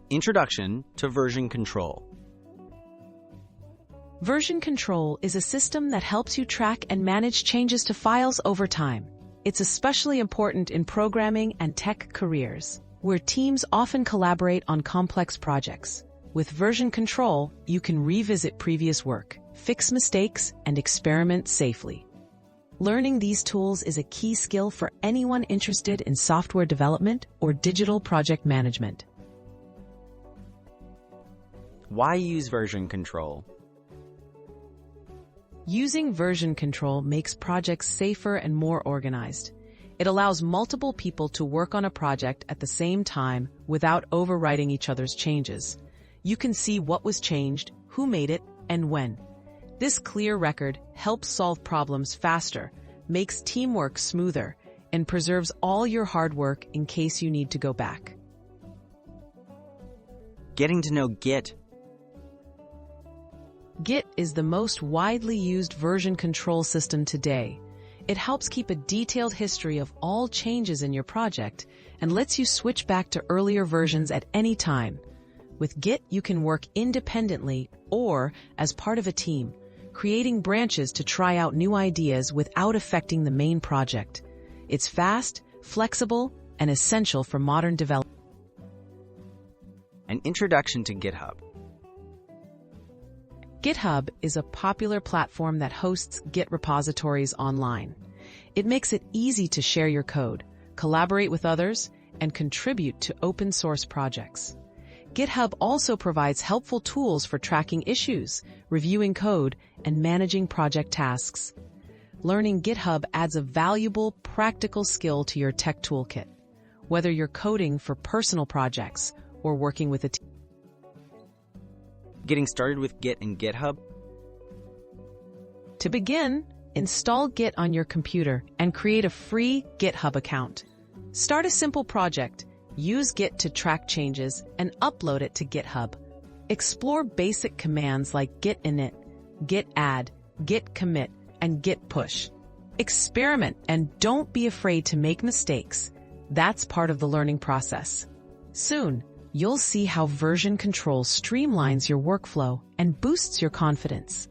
Introduction to version control. Version control is a system that helps you track and manage changes to files over time. It's especially important in programming and tech careers, where teams often collaborate on complex projects. With version control, you can revisit previous work, fix mistakes, and experiment safely. Learning these tools is a key skill for anyone interested in software development or digital project management. Why use version control? Using version control makes projects safer and more organized. It allows multiple people to work on a project at the same time without overwriting each other's changes. You can see what was changed, who made it, and when. This clear record helps solve problems faster, makes teamwork smoother, and preserves all your hard work in case you need to go back. Getting to know Git. Git is the most widely used version control system today. It helps keep a detailed history of all changes in your project and lets you switch back to earlier versions at any time. With Git, you can work independently or as part of a team, creating branches to try out new ideas without affecting the main project. It's fast, flexible, and essential for modern development. An introduction to GitHub. GitHub is a popular platform that hosts Git repositories online. It makes it easy to share your code, collaborate with others, and contribute to open source projects. GitHub also provides helpful tools for tracking issues, reviewing code, and managing project tasks. Learning GitHub adds a valuable, practical skill to your tech toolkit, whether you're coding for personal projects or working with a team. Getting started with Git and GitHub. To begin, install Git on your computer and create a free GitHub account. Start a simple project, use Git to track changes, and upload it to GitHub. Explore basic commands like git init, git add, git commit, and git push. Experiment and don't be afraid to make mistakes. That's part of the learning process. Soon, you'll see how version control streamlines your workflow and boosts your confidence.